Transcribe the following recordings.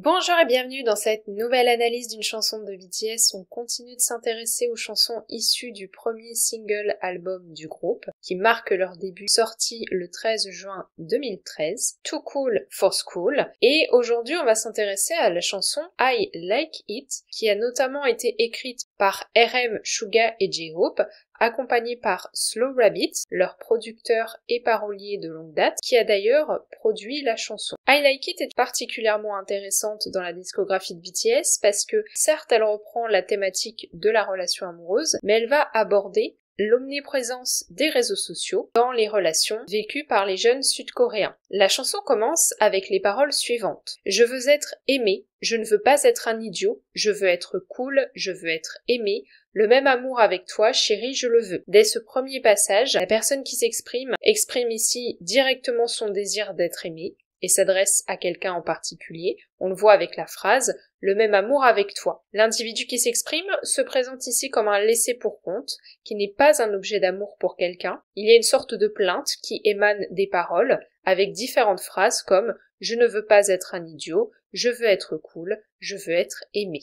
Bonjour et bienvenue dans cette nouvelle analyse d'une chanson de BTS. On continue de s'intéresser aux chansons issues du premier single album du groupe, qui marque leur début, sorti le 13 juin 2013, Too Cool for School. Et aujourd'hui, on va s'intéresser à la chanson I Like It, qui a notamment été écrite par RM, Suga et J-Hope, accompagné par Slow Rabbit, leur producteur et parolier de longue date, qui a d'ailleurs produit la chanson. I Like It est particulièrement intéressante dans la discographie de BTS parce que, certes, elle reprend la thématique de la relation amoureuse, mais elle va aborder l'omniprésence des réseaux sociaux dans les relations vécues par les jeunes sud-coréens. La chanson commence avec les paroles suivantes. Je veux être aimé, je ne veux pas être un idiot, je veux être cool, je veux être aimé, le même amour avec toi, chérie, je le veux. Dès ce premier passage, la personne qui exprime ici directement son désir d'être aimé et s'adresse à quelqu'un en particulier. On le voit avec la phrase « le même amour avec toi ». L'individu qui s'exprime se présente ici comme un laissé-pour-compte, qui n'est pas un objet d'amour pour quelqu'un. Il y a une sorte de plainte qui émane des paroles, avec différentes phrases comme « je ne veux pas être un idiot »,« je veux être cool »,« je veux être aimé ».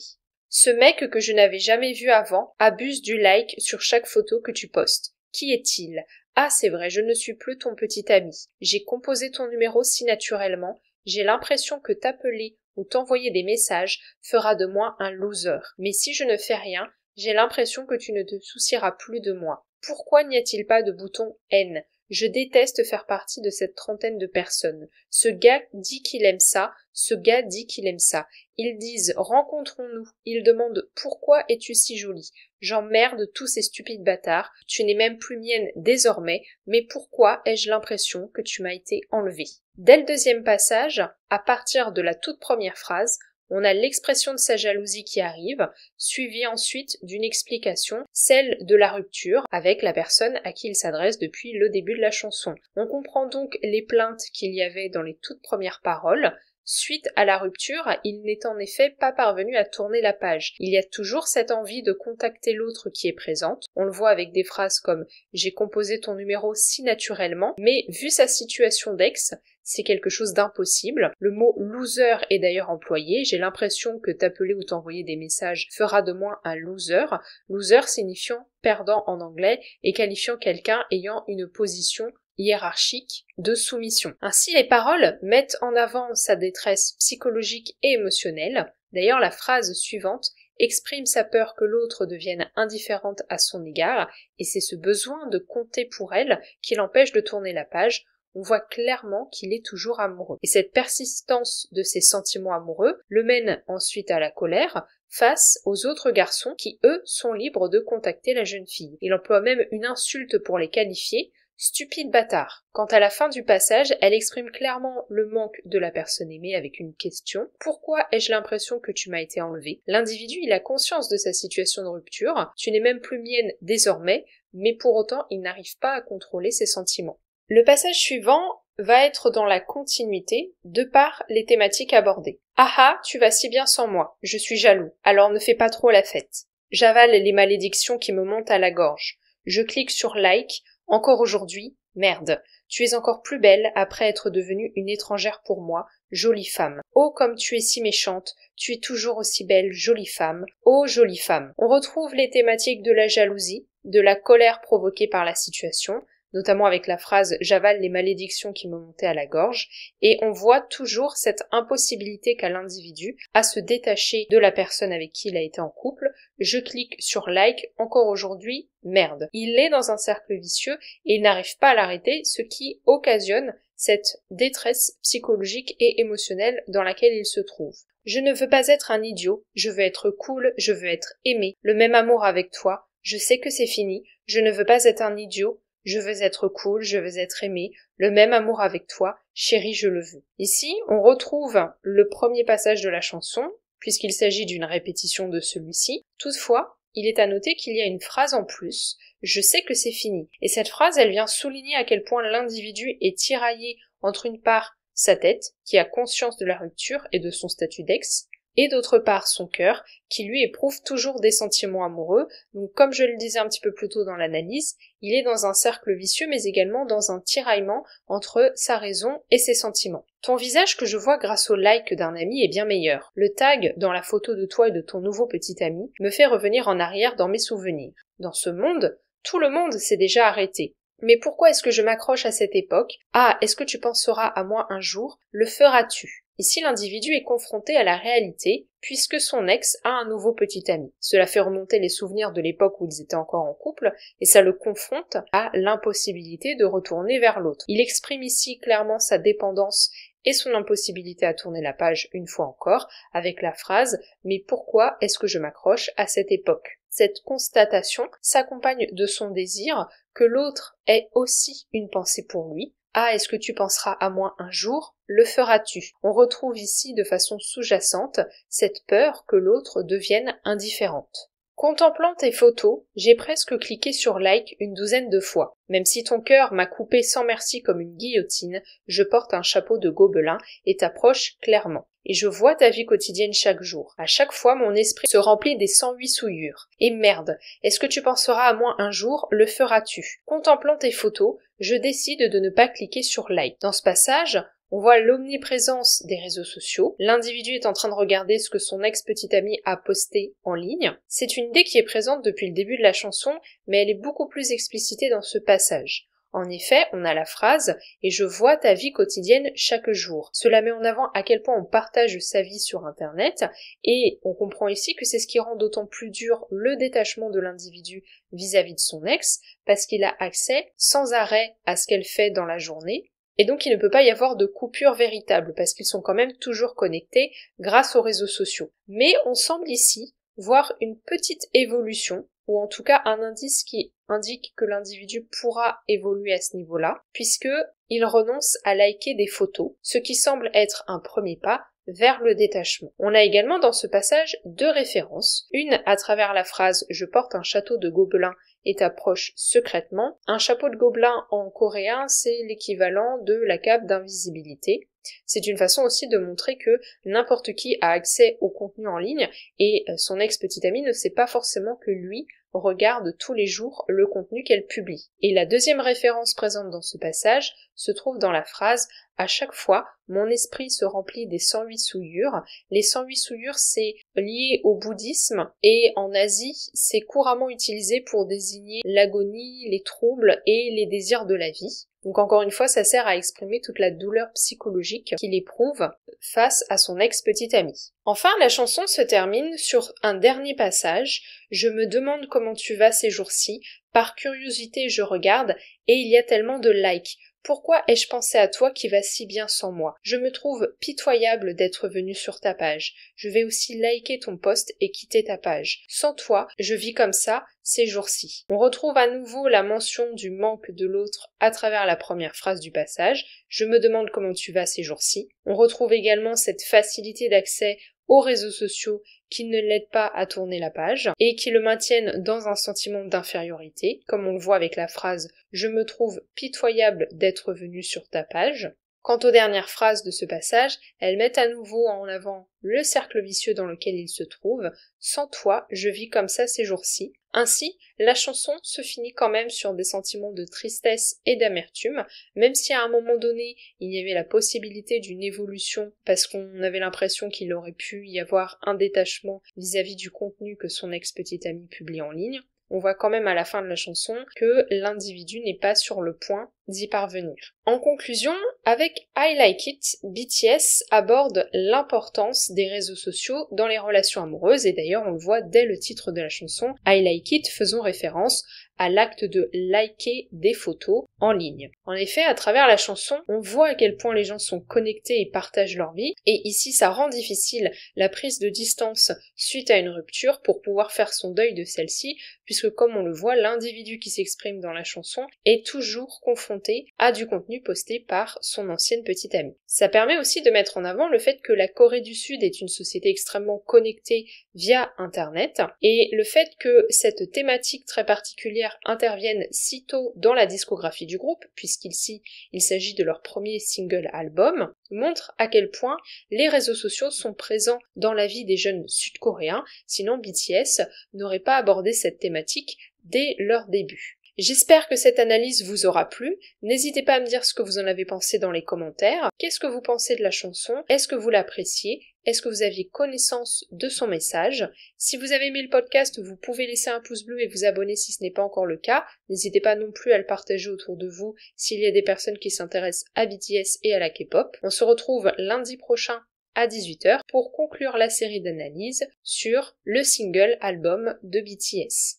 Ce mec que je n'avais jamais vu avant abuse du like sur chaque photo que tu postes. Qui est-il ? Ah, c'est vrai, je ne suis plus ton petit ami. J'ai composé ton numéro si naturellement, j'ai l'impression que t'appeler ou t'envoyer des messages fera de moi un loser. Mais si je ne fais rien, j'ai l'impression que tu ne te soucieras plus de moi. Pourquoi n'y a-t-il pas de bouton haine ? Je déteste faire partie de cette trentaine de personnes. Ce gars dit qu'il aime ça, ce gars dit qu'il aime ça. Ils disent « rencontrons-nous ». Ils demandent « pourquoi es-tu si jolie ?» J'emmerde tous ces stupides bâtards. Tu n'es même plus mienne désormais, mais pourquoi ai-je l'impression que tu m'as été enlevée ? Dès le deuxième passage, à partir de la toute première phrase, on a l'expression de sa jalousie qui arrive, suivie ensuite d'une explication, celle de la rupture, avec la personne à qui il s'adresse depuis le début de la chanson. On comprend donc les plaintes qu'il y avait dans les toutes premières paroles. Suite à la rupture, il n'est en effet pas parvenu à tourner la page. Il y a toujours cette envie de contacter l'autre qui est présente. On le voit avec des phrases comme « j'ai composé ton numéro si naturellement », mais vu sa situation d'ex, c'est quelque chose d'impossible. Le mot loser est d'ailleurs employé. J'ai l'impression que t'appeler ou t'envoyer des messages fera de moi un loser. Loser signifiant perdant en anglais et qualifiant quelqu'un ayant une position hiérarchique de soumission. Ainsi, les paroles mettent en avant sa détresse psychologique et émotionnelle. D'ailleurs, la phrase suivante exprime sa peur que l'autre devienne indifférente à son égard, et c'est ce besoin de compter pour elle qui l'empêche de tourner la page. On voit clairement qu'il est toujours amoureux. Et cette persistance de ses sentiments amoureux le mène ensuite à la colère face aux autres garçons qui, eux, sont libres de contacter la jeune fille. Il emploie même une insulte pour les qualifier. Stupide bâtard. Quant à la fin du passage, elle exprime clairement le manque de la personne aimée avec une question. Pourquoi ai-je l'impression que tu m'as été enlevée ? L'individu, il a conscience de sa situation de rupture. Tu n'es même plus mienne désormais, mais pour autant, il n'arrive pas à contrôler ses sentiments. Le passage suivant va être dans la continuité de par les thématiques abordées. Ah ah, tu vas si bien sans moi. Je suis jaloux. Alors ne fais pas trop la fête. J'avale les malédictions qui me montent à la gorge. Je clique sur like. Encore aujourd'hui, merde, tu es encore plus belle après être devenue une étrangère pour moi, jolie femme. Oh, comme tu es si méchante, tu es toujours aussi belle, jolie femme. Oh, jolie femme. On retrouve les thématiques de la jalousie, de la colère provoquée par la situation, notamment avec la phrase « j'avale les malédictions qui me montaient à la gorge », et on voit toujours cette impossibilité qu'a l'individu à se détacher de la personne avec qui il a été en couple. Je clique sur like, encore aujourd'hui, merde. Il est dans un cercle vicieux et il n'arrive pas à l'arrêter, ce qui occasionne cette détresse psychologique et émotionnelle dans laquelle il se trouve. Je ne veux pas être un idiot, je veux être cool, je veux être aimé, le même amour avec toi, je sais que c'est fini, je ne veux pas être un idiot, je veux être cool, je veux être aimé, le même amour avec toi, chérie, je le veux. Ici, on retrouve le premier passage de la chanson, puisqu'il s'agit d'une répétition de celui-ci. Toutefois, il est à noter qu'il y a une phrase en plus, je sais que c'est fini. Et cette phrase, elle vient souligner à quel point l'individu est tiraillé entre une part sa tête, qui a conscience de la rupture et de son statut d'ex, et d'autre part son cœur, qui lui éprouve toujours des sentiments amoureux. Donc comme je le disais un petit peu plus tôt dans l'analyse, il est dans un cercle vicieux mais également dans un tiraillement entre sa raison et ses sentiments. Ton visage que je vois grâce au like d'un ami est bien meilleur. Le tag dans la photo de toi et de ton nouveau petit ami me fait revenir en arrière dans mes souvenirs. Dans ce monde, tout le monde s'est déjà arrêté. Mais pourquoi est-ce que je m'accroche à cette époque? Ah, est-ce que tu penseras à moi un jour? Le feras-tu? Ici, l'individu est confronté à la réalité, puisque son ex a un nouveau petit ami. Cela fait remonter les souvenirs de l'époque où ils étaient encore en couple, et ça le confronte à l'impossibilité de retourner vers l'autre. Il exprime ici clairement sa dépendance et son impossibilité à tourner la page une fois encore, avec la phrase « Mais pourquoi est-ce que je m'accroche à cette époque ?» Cette constatation s'accompagne de son désir que l'autre ait aussi une pensée pour lui. Ah, est-ce que tu penseras à moi un jour? Le feras-tu? On retrouve ici de façon sous-jacente cette peur que l'autre devienne indifférente. Contemplant tes photos, j'ai presque cliqué sur like une douzaine de fois. Même si ton cœur m'a coupé sans merci comme une guillotine, je porte un chapeau de gobelin et t'approche clairement. Et je vois ta vie quotidienne chaque jour. À chaque fois, mon esprit se remplit des 108 souillures. Et merde, est-ce que tu penseras à moi un jour? Le feras-tu? Contemplant tes photos, je décide de ne pas cliquer sur like. Dans ce passage, on voit l'omniprésence des réseaux sociaux. L'individu est en train de regarder ce que son ex-petit ami a posté en ligne. C'est une idée qui est présente depuis le début de la chanson, mais elle est beaucoup plus explicitée dans ce passage. En effet, on a la phrase « et je vois ta vie quotidienne chaque jour ». Cela met en avant à quel point on partage sa vie sur Internet, et on comprend ici que c'est ce qui rend d'autant plus dur le détachement de l'individu vis-à-vis de son ex, parce qu'il a accès sans arrêt à ce qu'elle fait dans la journée, et donc il ne peut pas y avoir de coupure véritable, parce qu'ils sont quand même toujours connectés grâce aux réseaux sociaux. Mais on semble ici voir une petite évolution, ou en tout cas un indice qui indique que l'individu pourra évoluer à ce niveau-là, puisque il renonce à liker des photos, ce qui semble être un premier pas vers le détachement. On a également dans ce passage deux références, une à travers la phrase « Je porte un château de gobelin et t'approche secrètement ». Un chapeau de gobelin en coréen, c'est l'équivalent de la cape d'invisibilité. C'est une façon aussi de montrer que n'importe qui a accès au contenu en ligne et son ex-petit ami ne sait pas forcément que lui regarde tous les jours le contenu qu'elle publie. Et la deuxième référence présente dans ce passage se trouve dans la phrase « À chaque fois, mon esprit se remplit des 108 souillures ». Les 108 souillures, c'est lié au bouddhisme et en Asie, c'est couramment utilisé pour désigner l'agonie, les troubles et les désirs de la vie. Donc encore une fois, ça sert à exprimer toute la douleur psychologique qu'il éprouve face à son ex-petit ami. Enfin, la chanson se termine sur un dernier passage. Je me demande comment tu vas ces jours-ci. Par curiosité, je regarde et il y a tellement de likes. Pourquoi ai-je pensé à toi qui vas si bien sans moi? Je me trouve pitoyable d'être venu sur ta page. Je vais aussi liker ton post et quitter ta page. Sans toi, je vis comme ça ces jours-ci. On retrouve à nouveau la mention du manque de l'autre à travers la première phrase du passage. Je me demande comment tu vas ces jours-ci. On retrouve également cette facilité d'accès aux réseaux sociaux qui ne l'aident pas à tourner la page et qui le maintiennent dans un sentiment d'infériorité, comme on le voit avec la phrase « Je me trouve pitoyable d'être venu sur ta page ». Quant aux dernières phrases de ce passage, elles mettent à nouveau en avant le cercle vicieux dans lequel il se trouve. Sans toi, je vis comme ça ces jours-ci. Ainsi, la chanson se finit quand même sur des sentiments de tristesse et d'amertume, même si à un moment donné, il y avait la possibilité d'une évolution parce qu'on avait l'impression qu'il aurait pu y avoir un détachement vis-à-vis du contenu que son ex-petit ami publie en ligne. On voit quand même à la fin de la chanson que l'individu n'est pas sur le point d'y parvenir. En conclusion, avec I Like It, BTS aborde l'importance des réseaux sociaux dans les relations amoureuses, et d'ailleurs on le voit dès le titre de la chanson, I Like It faisant référence à l'acte de liker des photos en ligne. En effet, à travers la chanson, on voit à quel point les gens sont connectés et partagent leur vie, et ici ça rend difficile la prise de distance suite à une rupture pour pouvoir faire son deuil de celle-ci, puisque comme on le voit, l'individu qui s'exprime dans la chanson est toujours confronté confronté à du contenu posté par son ancienne petite amie. Ça permet aussi de mettre en avant le fait que la Corée du Sud est une société extrêmement connectée via Internet, et le fait que cette thématique très particulière intervienne si tôt dans la discographie du groupe, puisqu'ici il s'agit de leur premier single album, montre à quel point les réseaux sociaux sont présents dans la vie des jeunes sud-coréens, sinon BTS n'aurait pas abordé cette thématique dès leur début. J'espère que cette analyse vous aura plu. N'hésitez pas à me dire ce que vous en avez pensé dans les commentaires. Qu'est-ce que vous pensez de la chanson? Est-ce que vous l'appréciez? Est-ce que vous aviez connaissance de son message? Si vous avez aimé le podcast, vous pouvez laisser un pouce bleu et vous abonner si ce n'est pas encore le cas. N'hésitez pas non plus à le partager autour de vous s'il y a des personnes qui s'intéressent à BTS et à la K-pop. On se retrouve lundi prochain à 18h pour conclure la série d'analyses sur le single album de BTS.